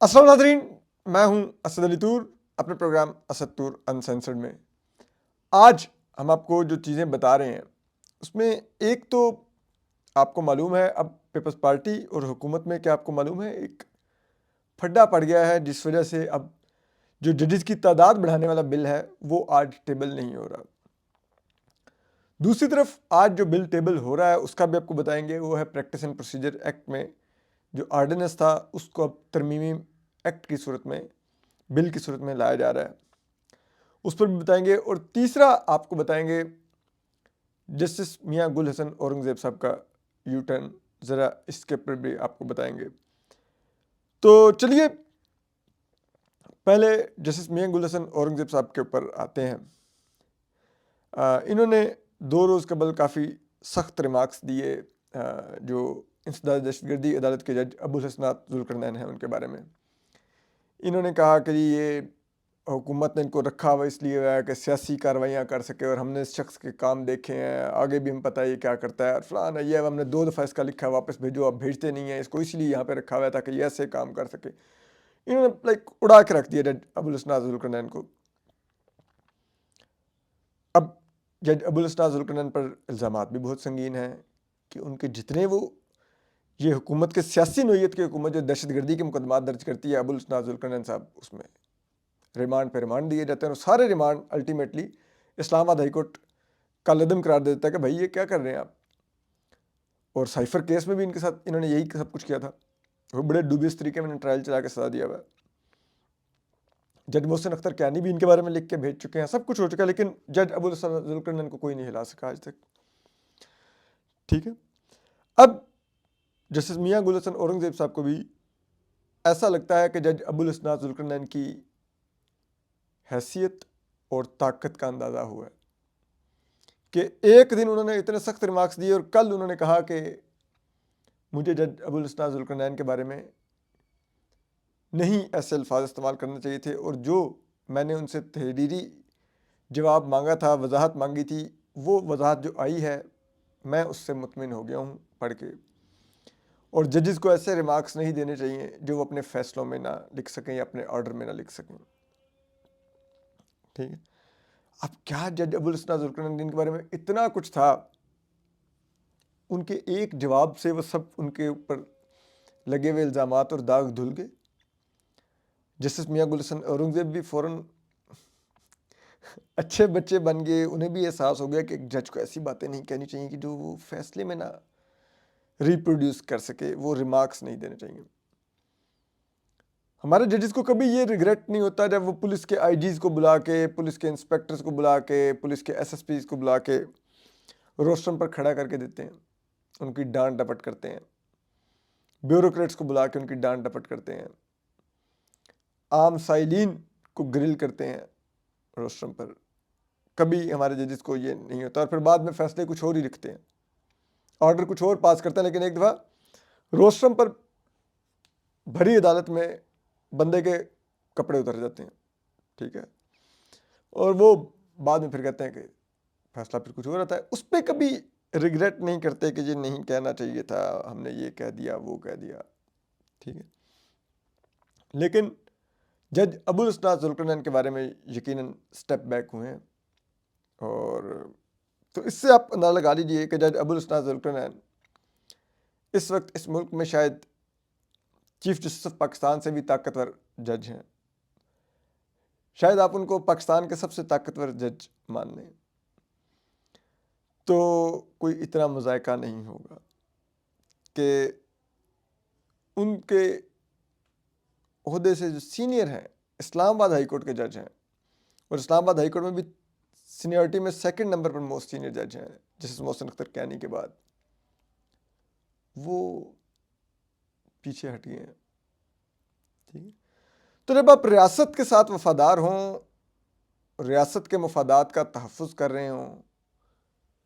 السلام ناظرین، میں ہوں اسد علی طور اپنے پروگرام اسد طور انسینسرڈ میں۔ آج ہم آپ کو جو چیزیں بتا رہے ہیں اس میں ایک تو آپ کو معلوم ہے، اب پیپلز پارٹی اور حکومت میں کیا آپ کو معلوم ہے ایک پھڈا پڑ گیا ہے، جس وجہ سے اب جو ججز کی تعداد بڑھانے والا بل ہے وہ آج ٹیبل نہیں ہو رہا۔ دوسری طرف آج جو بل ٹیبل ہو رہا ہے اس کا بھی آپ کو بتائیں گے، وہ ہے پریکٹس اینڈ پروسیجر ایکٹ میں جو آرڈیننس تھا اس کو اب ترمیمی ایکٹ کی صورت میں، بل کی صورت میں لایا جا رہا ہے، اس پر بھی بتائیں گے۔ اور تیسرا آپ کو بتائیں گے جسٹس میاں گل حسن اورنگزیب صاحب کا یو ٹرن، ذرا اس کے پر بھی آپ کو بتائیں گے۔ تو چلیے پہلے جسٹس میاں گل حسن اورنگزیب صاحب کے اوپر آتے ہیں۔ انہوں نے 2 روز قبل کافی سخت ریمارکس دیے جو انسداد دہشت گردی عدالت کے جج ابو الحسنات ذوالقرنین ہیں ان کے بارے میں۔ انہوں نے کہا کہ یہ حکومت نے ان کو رکھا ہوا اس لیے ہے کہ سیاسی کارروائیاں کر سکے، اور ہم نے اس شخص کے کام دیکھے ہیں، آگے بھی ہم پتہ ہے یہ کیا کرتا ہے، اور فلاں ہے، یہ ہم نے 2 دفعہ اس کا لکھا ہے واپس بھیجو، آپ بھیجتے نہیں ہیں اس کو، اس لیے یہاں پہ رکھا ہوا ہے تاکہ یہ ایسے کام کر سکے۔ انہوں نے اڑا کے رکھ دیا جج ابو الحسنات ذوالقرنین کو۔ اب جج ابو الحسنات ذوالقرنین پر الزامات بھی بہت سنگین ہیں کہ ان کے جتنے وہ یہ حکومت کے سیاسی نوعیت کی حکومت جو دہشت گردی کے مقدمات درج کرتی ہے، ابو الحسنات ذوالقرنین صاحب اس میں ریمانڈ پہ ریمانڈ دیے جاتے ہیں، اور سارے ریمانڈ الٹیمیٹلی اسلام آباد ہائی کورٹ کا عدم قرار دے دیتا ہے کہ بھائی یہ کیا کر رہے ہیں آپ۔ اور سائفر کیس میں بھی ان کے ساتھ انہوں نے یہی سب کچھ کیا تھا، وہ بڑے ڈوبیس طریقے میں ٹرائل چلا کے سزا دیا ہوا ہے۔ جج محسن اختر کیانی بھی ان کے بارے میں لکھ کے بھیج چکے ہیں، سب کچھ ہو چکا ہے، لیکن جج ابو الحسنات ذوالقرنین کو کوئی نہیں ہلا سکا آج تک۔ ٹھیک ہے، اب جسٹس میاں گل حسن اورنگزیب صاحب کو بھی ایسا لگتا ہے کہ جج ابو الحسنات ذوالقرنین کی حیثیت اور طاقت کا اندازہ ہوا ہے کہ ایک دن انہوں نے اتنے سخت ریمارکس دیے اور کل انہوں نے کہا کہ مجھے جج ابو الحسنات ذوالقرنین کے بارے میں نہیں ایسے الفاظ استعمال کرنے چاہیے تھے، اور جو میں نے ان سے تحریری جواب مانگا تھا، وضاحت مانگی تھی، وہ وضاحت جو آئی ہے میں اس سے مطمئن ہو گیا ہوں پڑھ کے۔ اور ججز کو ایسے ریمارکس نہیں دینے چاہیے جو وہ اپنے فیصلوں میں نہ لکھ سکیں یا اپنے آرڈر میں نہ لکھ سکیں۔ ٹھیک ہے، اب کیا جج ابو الحسنات ذوالقرنین کے بارے میں اتنا کچھ تھا، ان کے ایک جواب سے وہ سب ان کے اوپر لگے ہوئے الزامات اور داغ دھل گئے۔ جسٹس میاں گل حسن اورنگزیب بھی فوراً اچھے بچے بن گئے، انہیں بھی احساس ہو گیا کہ ایک جج کو ایسی باتیں نہیں کہنی چاہیے کہ جو وہ فیصلے میں نہ ریپروڈیوس کر سکے، وہ ریمارکس نہیں دینے چاہیے۔ ہمارے ججز کو کبھی یہ ریگریٹ نہیں ہوتا جب وہ پولیس کے آئی جیز کو بلا کے، پولیس کے انسپیکٹرز کو بلا کے، پولیس کے ایس ایس پیز کو بلا کے روسٹرم پر کھڑا کر کے دیتے ہیں، ان کی ڈانٹ ڈپٹ کرتے ہیں، بیوروکریٹس کو بلا کے ان کی ڈانٹ ڈپٹ کرتے ہیں، عام سائلین کو گرل کرتے ہیں روسٹرم پر۔ کبھی ہمارے ججز کو یہ نہیں ہوتا، اور پھر بعد میں فیصلے کچھ اور ہی لکھتے ہیں، آرڈر کچھ اور پاس کرتے ہیں، لیکن ایک دفعہ روسٹرم پر بھری عدالت میں بندے کے کپڑے اتر جاتے ہیں۔ ٹھیک ہے، اور وہ بعد میں پھر کہتے ہیں کہ فیصلہ پھر کچھ ہو رہا ہے، اس پہ کبھی ریگریٹ نہیں کرتے کہ یہ نہیں کہنا چاہیے تھا، ہم نے یہ کہہ دیا وہ کہہ دیا۔ ٹھیک ہے، لیکن جج ابو الحسنات ذوالقرنین کے بارے میں یقیناً سٹیپ بیک ہوئے ہیں، اور تو اس سے آپ اندازہ لگا لیجیے کہ جج ابو الحسنات ذوالقرنین اس وقت اس ملک میں شاید چیف جسٹس آف پاکستان سے بھی طاقتور جج ہیں، شاید آپ ان کو پاکستان کے سب سے طاقتور جج مان لیں، تو کوئی اتنا مذائقہ نہیں ہوگا کہ ان کے عہدے سے جو سینئر ہیں، اسلام آباد ہائی کورٹ کے جج ہیں، اور اسلام آباد ہائی کورٹ میں بھی سینئرٹی میں سیکنڈ نمبر پر موسٹ سینئر جج ہیں جسٹس محسن اختر کیانی کے بعد، وہ پیچھے ہٹ گئے ہیں۔ ٹھیک ہے، تو جب آپ ریاست کے ساتھ وفادار ہوں، ریاست کے مفادات کا تحفظ کر رہے ہوں،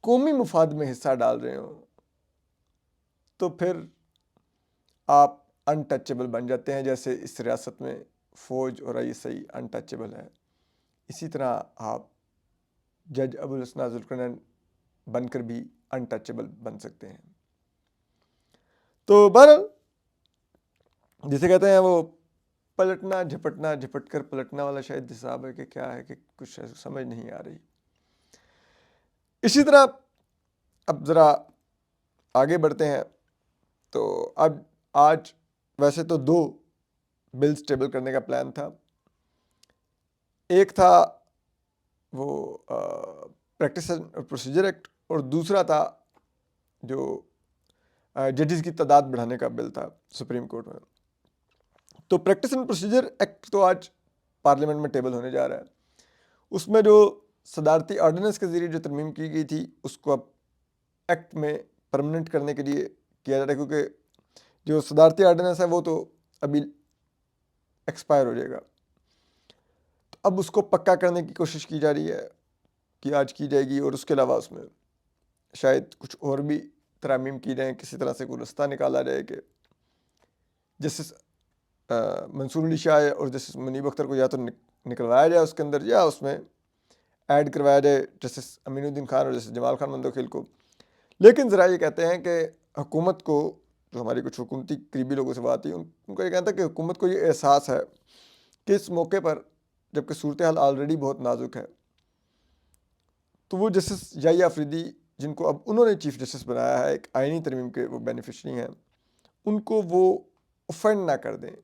قومی مفاد میں حصہ ڈال رہے ہوں، تو پھر آپ انٹچیبل بن جاتے ہیں، جیسے اس ریاست میں فوج اور آئی ایس آئی انٹچیبل ہے، اسی طرح آپ جج ابو الحسنات ذوالقرنین بن کر بھی انٹچیبل بن سکتے ہیں۔ تو بہرحال جسے کہتے ہیں وہ پلٹنا جھپٹنا جھپٹ کر پلٹنا والا شاید حساب ہے کہ کیا ہے کہ کچھ سمجھ نہیں آ رہی. اسی طرح اب ذرا آگے بڑھتے ہیں. تو اب آج ویسے تو 2 بلز ٹیبل کرنے کا پلان تھا. ایک تھا وہ پریکٹس اینڈ پروسیجر ایکٹ اور دوسرا تھا جو ججز کی تعداد بڑھانے کا بل تھا سپریم کورٹ میں. تو پریکٹس اینڈ پروسیجر ایکٹ تو آج پارلیمنٹ میں ٹیبل ہونے جا رہا ہے. اس میں جو صدارتی آرڈیننس کے ذریعے جو ترمیم کی گئی تھی اس کو اب ایکٹ میں پرماننٹ کرنے کے لیے کیا جا رہا ہے, کیونکہ جو صدارتی آرڈیننس ہے وہ تو ابھی ایکسپائر ہو جائے گا. تو اب اس کو پکا کرنے کی کوشش کی جا رہی ہے کہ آج کی جائے گی, اور اس کے علاوہ اس میں شاید کچھ اور بھی ترامیم کی جائیں, کسی طرح سے کوئی رستہ نکالا جائے کہ جسٹس منصور علی شاہ اور جسٹس منیب اختر کو یا تو نکلوایا جائے اس کے اندر, یا اس میں ایڈ کروایا جائے جسٹس امین الدین خان اور جسٹس جمال خان مندوخیل کو. لیکن ذرا یہ کہتے ہیں کہ حکومت کو, جو ہماری کچھ حکومتی قریبی لوگوں سے بات ہوئی, ان کا یہ کہنا تھا کہ حکومت کو یہ احساس ہے کہ اس موقع پر جبکہ صورتحال آلریڈی بہت نازک ہے, تو وہ جسٹس یحییٰ آفریدی جن کو اب انہوں نے چیف جسٹس بنایا ہے, ایک آئینی ترمیم کے وہ بینیفیشری ہیں, ان کو وہ اوفینڈ نہ کر دیں.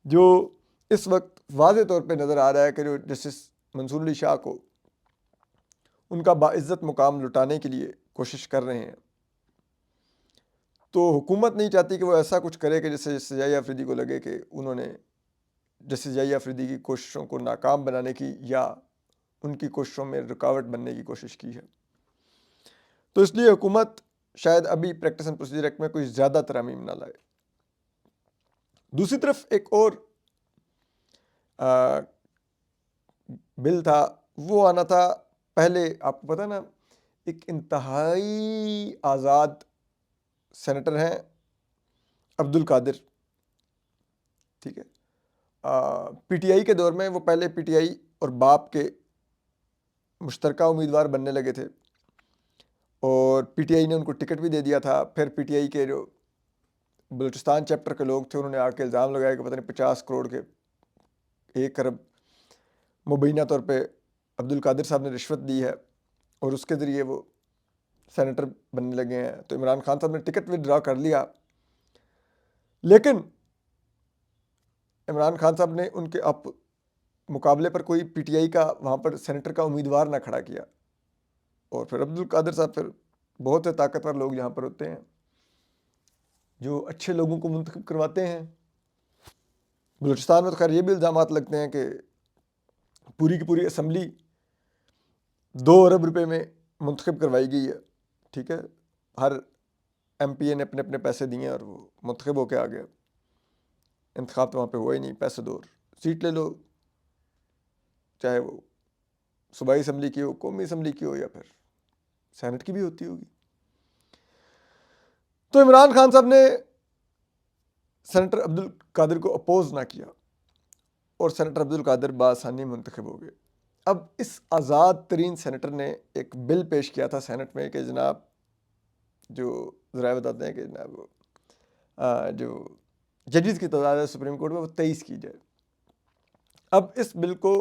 جو اس وقت واضح طور پہ نظر آ رہا ہے کہ جو جسٹس منصور علی شاہ کو ان کا باعزت مقام لٹانے کے لیے کوشش کر رہے ہیں, تو حکومت نہیں چاہتی کہ وہ ایسا کچھ کرے کہ جس سے جسٹس یحییٰ آفریدی کو لگے کہ انہوں نے جسٹس یحییٰ آفریدی کی کوششوں کو ناکام بنانے کی یا ان کی کوششوں میں رکاوٹ بننے کی کوشش کی ہے. تو اس لیے حکومت شاید ابھی پریکٹس اینڈ پروسیجر ایکٹ میں کوئی زیادہ ترامیم نہ لائے. دوسری طرف ایک اور بل تھا, وہ آنا تھا پہلے, آپ کو پتہ نا, ایک انتہائی آزاد سینیٹر ہیں عبد القادر, ٹھیک ہے, پی ٹی آئی کے دور میں وہ پہلے پی ٹی آئی اور باپ کے مشترکہ امیدوار بننے لگے تھے, اور پی ٹی آئی نے ان کو ٹکٹ بھی دے دیا تھا. پھر پی ٹی آئی کے جو بلوچستان چیپٹر کے لوگ تھے انہوں نے آ کے الزام لگایا کہ پتہ نہیں 50 کروڑ کے 1 ارب مبینہ طور پہ عبد القادر صاحب نے رشوت دی ہے اور اس کے ذریعے وہ سینیٹر بننے لگے ہیں. تو عمران خان صاحب نے ٹکٹ ودرا کر لیا, لیکن عمران خان صاحب نے ان کے مقابلے پر کوئی پی ٹی آئی کا وہاں پر سینیٹر کا امیدوار نہ کھڑا کیا. اور پھر عبد القادر صاحب, پھر بہت سے طاقتور لوگ یہاں پر ہوتے ہیں جو اچھے لوگوں کو منتخب کرواتے ہیں. بلوچستان میں تو خیر یہ بھی الزامات لگتے ہیں کہ پوری کی پوری اسمبلی 2 ارب روپے میں منتخب کروائی گئی ہے, ٹھیک ہے, ہر ایم پی اے نے اپنے اپنے پیسے دیے اور وہ منتخب ہو کے آ گیا. انتخاب تو وہاں پہ ہوا ہی نہیں, پیسے دو سیٹ لے لو, چاہے وہ صوبائی اسمبلی کی ہو, قومی اسمبلی کی ہو, یا پھر سینٹ کی بھی ہوتی ہوگی. تو عمران خان صاحب نے سینیٹر عبد القادر کو اپوز نہ کیا اور سینیٹر عبد القادر بآسانی منتخب ہو گئے. اب اس آزاد ترین سینیٹر نے ایک بل پیش کیا تھا سینٹ میں کہ جناب, جو ذرائع بتاتے ہیں کہ جناب جو ججز کی تعداد ہے سپریم کورٹ میں وہ 23 کی جائے. اب اس بل کو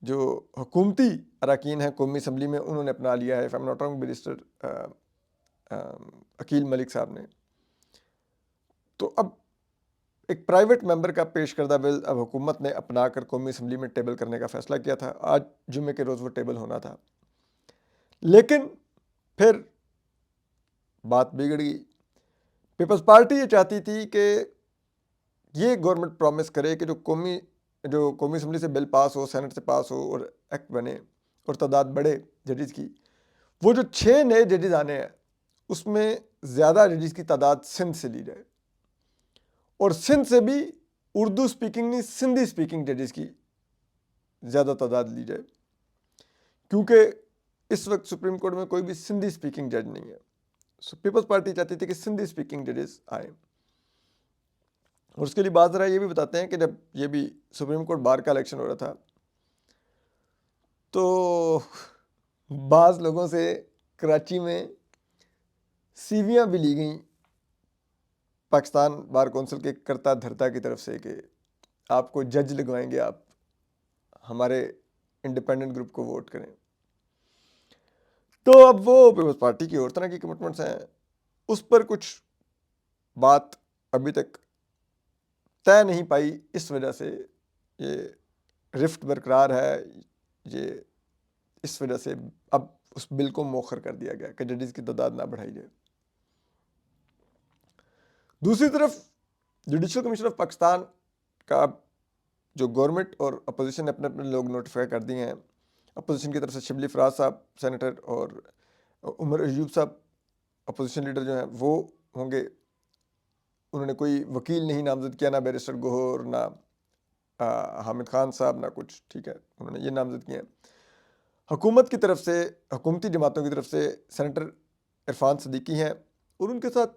جو حکومتی اراکین ہیں قومی اسمبلی میں انہوں نے اپنا لیا ہے, am not wrong barrister Aqeel Malik صاحب نے. تو اب ایک پرائیویٹ ممبر کا پیش کردہ بل اب حکومت نے اپنا کر قومی اسمبلی میں ٹیبل کرنے کا فیصلہ کیا تھا. آج جمعے کے روز وہ ٹیبل ہونا تھا, لیکن پھر بات بگڑ گئی. پیپلز پارٹی یہ چاہتی تھی کہ یہ گورنمنٹ پرومس کرے کہ جو قومی اسمبلی سے بل پاس ہو, سینٹ سے پاس ہو اور ایکٹ بنے اور تعداد بڑھے ججز کی, وہ جو 6 نئے ججز آنے ہیں اس میں زیادہ ججز کی تعداد سندھ سے لی جائے, اور سندھ سے بھی اردو سپیکنگ نہیں سندھی سپیکنگ ججز کی زیادہ تعداد لی جائے, کیونکہ اس وقت سپریم کورٹ میں کوئی بھی سندھی سپیکنگ جج نہیں ہے. سو پیپلز پارٹی چاہتی تھی کہ سندھی سپیکنگ ججز آئیں. اور اس کے لیے بات ذرا یہ بھی بتاتے ہیں کہ جب یہ بھی سپریم کورٹ بار کا الیکشن ہو رہا تھا تو بعض لوگوں سے کراچی میں سیویاں بھی لی گئیں پاکستان بار کونسل کے کرتا دھرتا کی طرف سے کہ آپ کو جج لگوائیں گے، آپ ہمارے انڈیپینڈنٹ گروپ کو ووٹ کریں. تو اب وہ پیپلز پارٹی کی اور طرح کی کمٹمنٹس ہیں، اس پر کچھ بات ابھی تک طے نہیں پائی. اس وجہ سے یہ رفٹ برقرار ہے. یہ اس وجہ سے اب اس بل کو مؤخر کر دیا گیا کہ ججز کی تعداد نہ بڑھائی جائے. دوسری طرف جوڈیشل کمیشن آف پاکستان کا جو گورنمنٹ اور اپوزیشن نے اپنے اپنے لوگ نوٹیفائی کر دیے ہیں. اپوزیشن کی طرف سے شبلی فراز صاحب سینیٹر اور عمر ایوب صاحب اپوزیشن لیڈر جو ہیں وہ ہوں گے. انہوں نے کوئی وکیل نہیں نامزد کیا، نہ بیرسٹر گوہر، نہ حامد خان صاحب، نہ کچھ. ٹھیک ہے، انہوں نے یہ نامزد کیے ہیں. حکومت کی طرف سے، حکومتی جماعتوں کی طرف سے سینیٹر عرفان صدیقی ہیں، اور ان کے ساتھ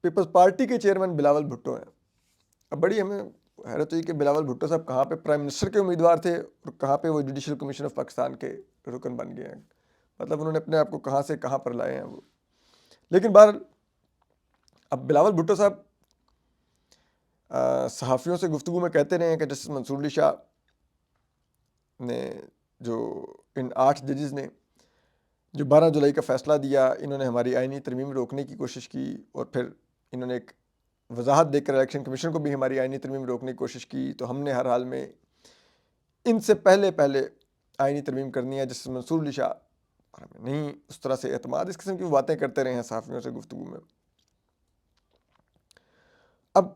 پیپلز پارٹی کے چیئرمین بلاول بھٹو ہیں. اب بڑی ہمیں حیرت ہوئی کہ بلاول بھٹو صاحب کہاں پہ پرائم منسٹر کے امیدوار تھے اور کہاں پہ وہ جوڈیشل کمیشن آف پاکستان کے رکن بن گئے ہیں. مطلب انہوں نے اپنے آپ کو کہاں سے کہاں پر لائے ہیں وہ. لیکن بہرحال اب بلاول بھٹو صاحب صحافیوں سے گفتگو میں کہتے رہے ہیں کہ جسٹس منصور علی شاہ نے جو ان 8 ججز نے جو 12 جولائی کا فیصلہ دیا، انہوں نے ہماری آئینی ترمیم روکنے کی کوشش کی، اور پھر انہوں نے ایک وضاحت دے کر الیکشن کمیشن کو بھی ہماری آئینی ترمیم روکنے کی کوشش کی. تو ہم نے ہر حال میں ان سے پہلے آئینی ترمیم کرنی ہے. جسٹس منصور علی شاہ نہیں اس طرح سے اعتماد، اس قسم کی باتیں کرتے رہے ہیں صحافیوں سے گفتگو میں. اب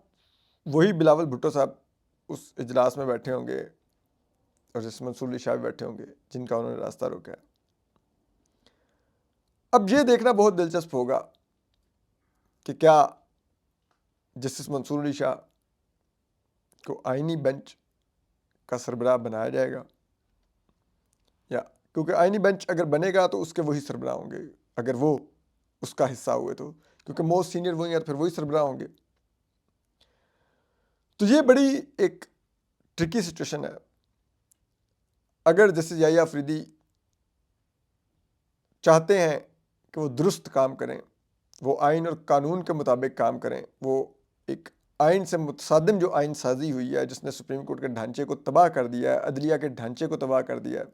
وہی بلاول بھٹو صاحب اس اجلاس میں بیٹھے ہوں گے اور جسٹس منصور علی شاہ بیٹھے ہوں گے جن کا انہوں نے راستہ روکا ہے. اب یہ دیکھنا بہت دلچسپ ہوگا کہ کیا جسٹس منصور علی شاہ کو آئینی بینچ کا سربراہ بنایا جائے گا، یا کیونکہ آئینی بینچ اگر بنے گا تو اس کے وہی سربراہ ہوں گے اگر وہ اس کا حصہ ہوئے تو، کیونکہ موسٹ سینئر وہی ہیں، پھر وہی سربراہ ہوں گے. تو یہ بڑی ایک ٹرکی سچویشن ہے. اگر جسٹس یحییٰ آفریدی چاہتے ہیں کہ وہ درست کام کریں، وہ آئین اور قانون کے مطابق کام کریں، وہ ایک آئین سے متصادم جو آئین سازی ہوئی ہے جس نے سپریم کورٹ کے ڈھانچے کو تباہ کر دیا ہے، عدلیہ کے ڈھانچے کو تباہ کر دیا ہے،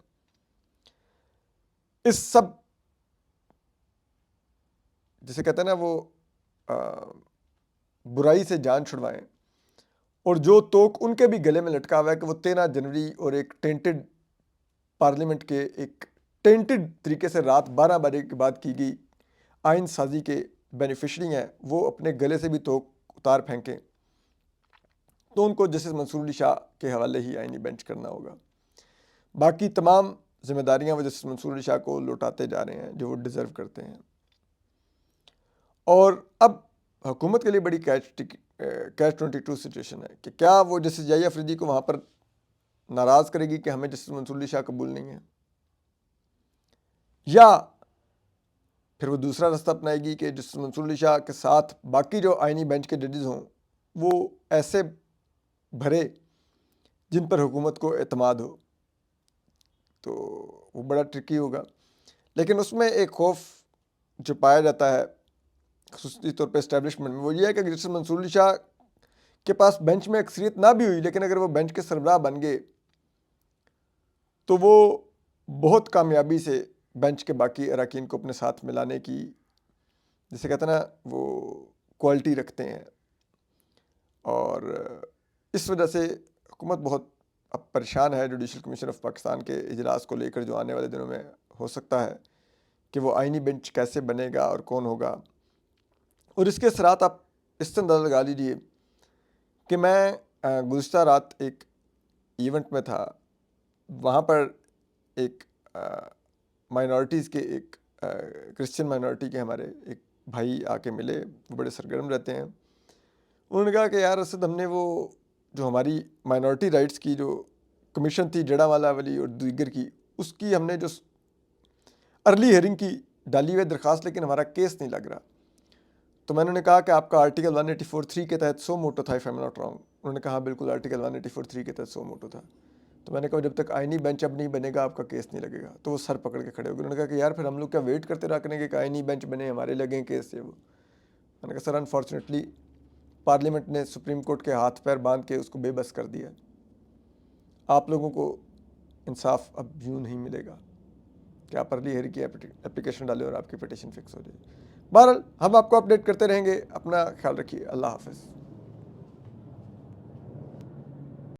اس سب جسے کہتے ہیں نا وہ برائی سے جان چھڑوائیں. اور جو توک ان کے بھی گلے میں لٹکا ہوا ہے کہ وہ 13 جنوری اور ایک ٹینٹڈ پارلیمنٹ کے ایک ٹینٹڈ طریقے سے رات 12 بجے کے بعد کی گئی آئین سازی کے بینیفیشری ہیں، وہ اپنے گلے سے بھی توک اتار پھینکیں. تو ان کو جسٹس منصور علی شاہ کے حوالے ہی آئینی بینچ کرنا ہوگا. باقی تمام ذمہ داریاں وہ جسٹس منصور علی شاہ کو لوٹاتے جا رہے ہیں جو وہ ڈیزرو کرتے ہیں. اور اب حکومت کے لیے بڑی کیچ 22 سچویشن ہے کہ کیا وہ جسٹس یحییٰ آفریدی کو وہاں پر ناراض کرے گی کہ ہمیں جسٹس منصور علی شاہ قبول نہیں ہے، یا پھر وہ دوسرا راستہ اپنائے گی کہ جسٹس منصور علی شاہ کے ساتھ باقی جو آئینی بینچ کے ججز ہوں وہ ایسے بھرے جن پر حکومت کو اعتماد ہو. تو وہ بڑا ٹرکی ہوگا. لیکن اس میں ایک خوف جو پایا جاتا ہے خصوصی طور پہ اسٹیبلشمنٹ میں، وہ یہ ہے کہ جسٹس منصور علی شاہ کے پاس بینچ میں اکثریت نہ بھی ہوئی، لیکن اگر وہ بینچ کے سربراہ بن گئے تو وہ بہت کامیابی سے بینچ کے باقی اراکین کو اپنے ساتھ ملانے کی جسے کہتے ہیں نا وہ کوالٹی رکھتے ہیں. اور اس وجہ سے حکومت بہت اب پریشان ہے جوڈیشل کمیشن آف پاکستان کے اجلاس کو لے کر جو آنے والے دنوں میں ہو سکتا ہے کہ وہ آئینی بینچ کیسے بنے گا اور کون ہوگا. اور اس کے اثرات آپ اس سے اندازہ لگا لیجیے کہ میں گزشتہ رات ایک ایونٹ میں تھا، وہاں پر ایک مائنورٹیز کے ایک کرسچن مائنورٹی کے ہمارے ایک بھائی آ کے ملے، وہ بڑے سرگرم رہتے ہیں. انہوں نے کہا کہ یار اسد ہم نے وہ جو ہماری مائنورٹی رائٹس کی جو کمیشن تھی جڑا والا والی اور دیگر کی، اس کی ہم نے جو ارلی ہیئرنگ کی ڈالی ہوئی درخواست، لیکن ہمارا کیس نہیں لگ رہا. تو میں نے کہا کہ آپ کا آرٹیکل 184(3) کے تحت سو موٹو تھا، if I'm not wrong. انہوں نے کہا بالکل آرٹیکل 184(3) کے تحت سو موٹو تھا. تو میں نے کہا جب تک آئینی بینچ اب نہیں بنے گا آپ کا کیس نہیں لگے گا. تو وہ سر پکڑ کے کھڑے ہو گئے. انہوں نے کہا کہ یار پھر ہم لوگ کیا ویٹ کرتے رکھنے کے کہ آئینی بینچ بنے ہمارے لگیں کیس سے وہ. میں نے کہا سر انفارچونیٹلی پارلیمنٹ نے سپریم کورٹ کے ہاتھ پیر باندھ کے اس کو بے بس کر دیا. آپ لوگوں کو انصاف اب یوں نہیں ملے گا کہ آپ ارلی ہیئرنگ کی اپلیکیشن ڈالیں اور آپ کی پٹیشن فکس ہو جائے. بہرحال ہم آپ کو اپڈیٹ کرتے رہیں گے. اپنا خیال رکھیے. اللہ حافظ.